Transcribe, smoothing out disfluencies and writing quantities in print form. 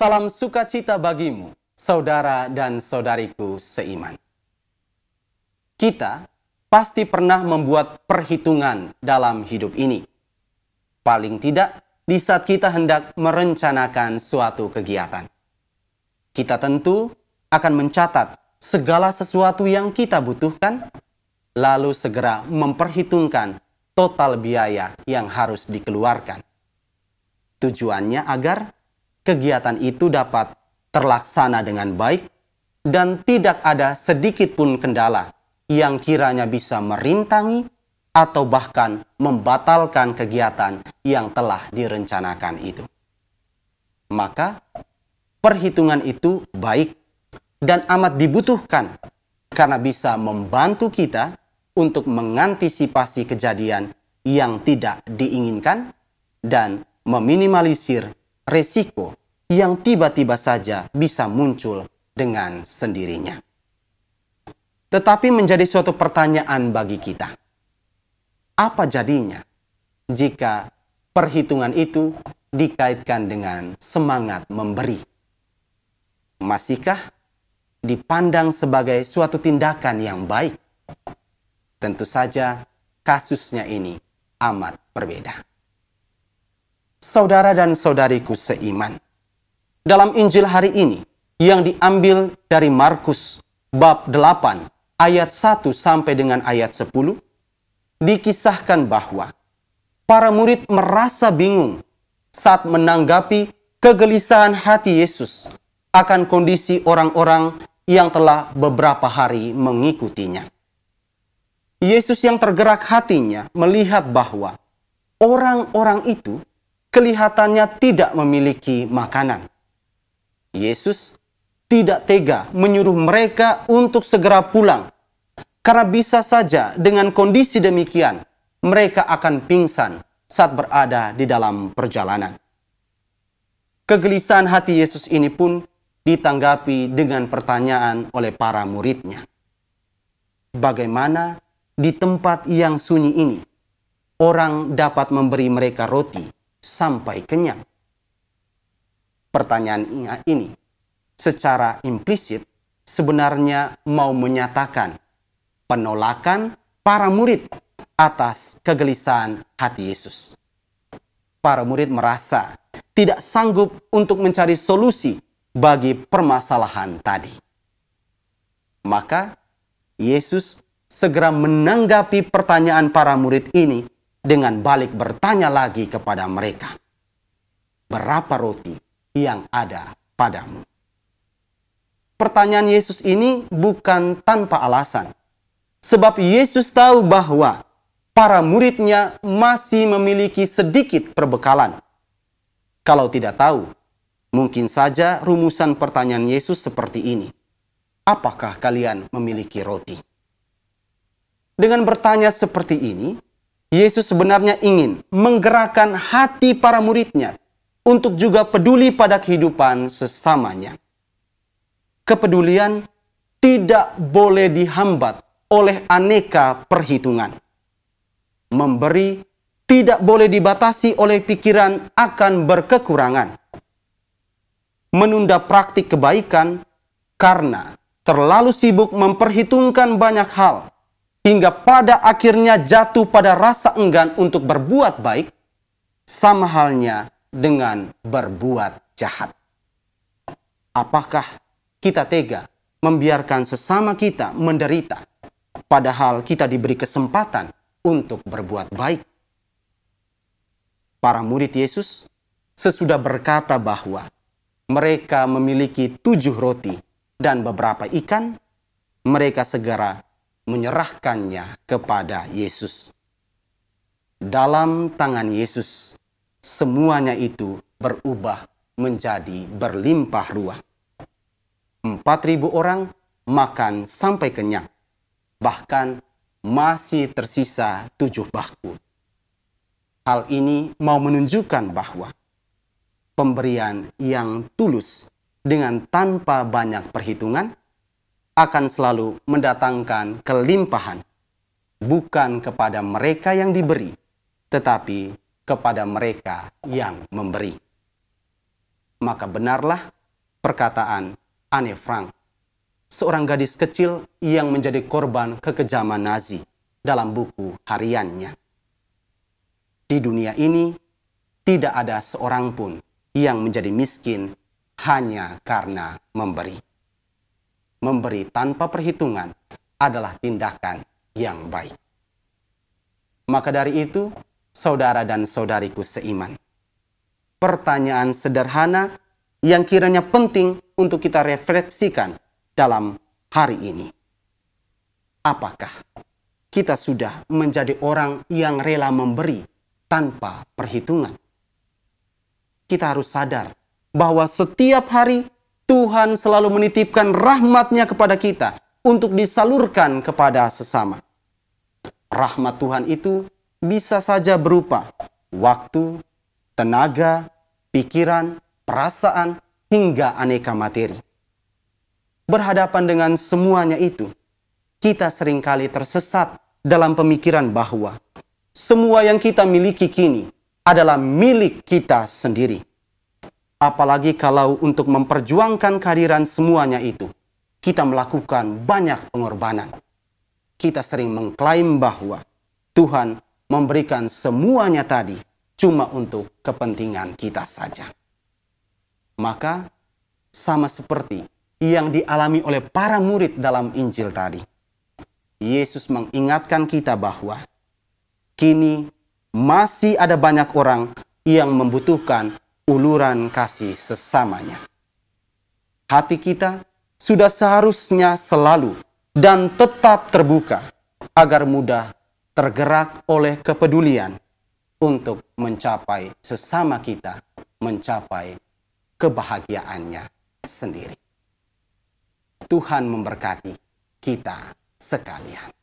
Salam sukacita bagimu, saudara dan saudariku seiman. Kita pasti pernah membuat perhitungan dalam hidup ini. Paling tidak di saat kita hendak merencanakan suatu kegiatan. Kita tentu akan mencatat segala sesuatu yang kita butuhkan, lalu segera memperhitungkan total biaya yang harus dikeluarkan. Tujuannya agar kegiatan itu dapat terlaksana dengan baik dan tidak ada sedikit pun kendala yang kiranya bisa merintangi atau bahkan membatalkan kegiatan yang telah direncanakan itu. Maka, perhitungan itu baik dan amat dibutuhkan karena bisa membantu kita untuk mengantisipasi kejadian yang tidak diinginkan dan meminimalisir resiko yang tiba-tiba saja bisa muncul dengan sendirinya. Tetapi menjadi suatu pertanyaan bagi kita. Apa jadinya jika perhitungan itu dikaitkan dengan semangat memberi? Masihkah dipandang sebagai suatu tindakan yang baik? Tentu saja kasusnya ini amat berbeda. Saudara dan saudariku seiman, dalam Injil hari ini yang diambil dari Markus bab 8 ayat 1 sampai dengan ayat 10, dikisahkan bahwa para murid merasa bingung saat menanggapi kegelisahan hati Yesus akan kondisi orang-orang yang telah beberapa hari mengikutinya. Yesus yang tergerak hatinya melihat bahwa orang-orang itu kelihatannya tidak memiliki makanan. Yesus tidak tega menyuruh mereka untuk segera pulang, karena bisa saja dengan kondisi demikian, mereka akan pingsan saat berada di dalam perjalanan. Kegelisahan hati Yesus ini pun ditanggapi dengan pertanyaan oleh para muridnya. Bagaimana di tempat yang sunyi ini, orang dapat memberi mereka roti sampai kenyang? Pertanyaan ini secara implisit sebenarnya mau menyatakan penolakan para murid atas kegelisahan hati Yesus. Para murid merasa tidak sanggup untuk mencari solusi bagi permasalahan tadi. Maka Yesus segera menanggapi pertanyaan para murid ini dengan balik bertanya lagi kepada mereka. Berapa roti yang ada padamu? Pertanyaan Yesus ini bukan tanpa alasan. Sebab Yesus tahu bahwa para muridnya masih memiliki sedikit perbekalan. Kalau tidak tahu, mungkin saja rumusan pertanyaan Yesus seperti ini. Apakah kalian memiliki roti? Dengan bertanya seperti ini, Yesus sebenarnya ingin menggerakkan hati para muridnya untuk juga peduli pada kehidupan sesamanya. Kepedulian tidak boleh dihambat oleh aneka perhitungan. Memberi tidak boleh dibatasi oleh pikiran akan berkekurangan. Menunda praktik kebaikan karena terlalu sibuk memperhitungkan banyak hal, hingga pada akhirnya jatuh pada rasa enggan untuk berbuat baik, sama halnya dengan berbuat jahat. Apakah kita tega membiarkan sesama kita menderita, padahal kita diberi kesempatan untuk berbuat baik? Para murid Yesus sesudah berkata bahwa mereka memiliki 7 roti dan beberapa ikan, mereka segera menyerahkannya kepada Yesus. Dalam tangan Yesus, semuanya itu berubah menjadi berlimpah ruah. 4.000 orang makan sampai kenyang. Bahkan masih tersisa 7 bakul. Hal ini mau menunjukkan bahwa pemberian yang tulus dengan tanpa banyak perhitungan akan selalu mendatangkan kelimpahan, bukan kepada mereka yang diberi, tetapi kepada mereka yang memberi. maka benarlah perkataan Anne Frank, seorang gadis kecil yang menjadi korban kekejaman Nazi dalam buku hariannya. Di dunia ini, tidak ada seorang pun yang menjadi miskin hanya karena memberi. Memberi tanpa perhitungan adalah tindakan yang baik. Maka dari itu, saudara dan saudariku seiman, pertanyaan sederhana yang kiranya penting untuk kita refleksikan dalam hari ini. Apakah kita sudah menjadi orang yang rela memberi tanpa perhitungan? Kita harus sadar bahwa setiap hari Tuhan selalu menitipkan rahmat-Nya kepada kita untuk disalurkan kepada sesama. Rahmat Tuhan itu bisa saja berupa waktu, tenaga, pikiran, perasaan, hingga aneka materi. Berhadapan dengan semuanya itu, kita seringkali tersesat dalam pemikiran bahwa semua yang kita miliki kini adalah milik kita sendiri. Apalagi kalau untuk memperjuangkan kehadiran semuanya itu, kita melakukan banyak pengorbanan. Kita sering mengklaim bahwa Tuhan memberikan semuanya tadi cuma untuk kepentingan kita saja. Maka, sama seperti yang dialami oleh para murid dalam Injil tadi, Yesus mengingatkan kita bahwa kini masih ada banyak orang yang membutuhkan uluran kasih sesamanya. Hati kita sudah seharusnya selalu dan tetap terbuka agar mudah tergerak oleh kepedulian untuk mencapai sesama kita, mencapai kebahagiaannya sendiri. Tuhan memberkati kita sekalian.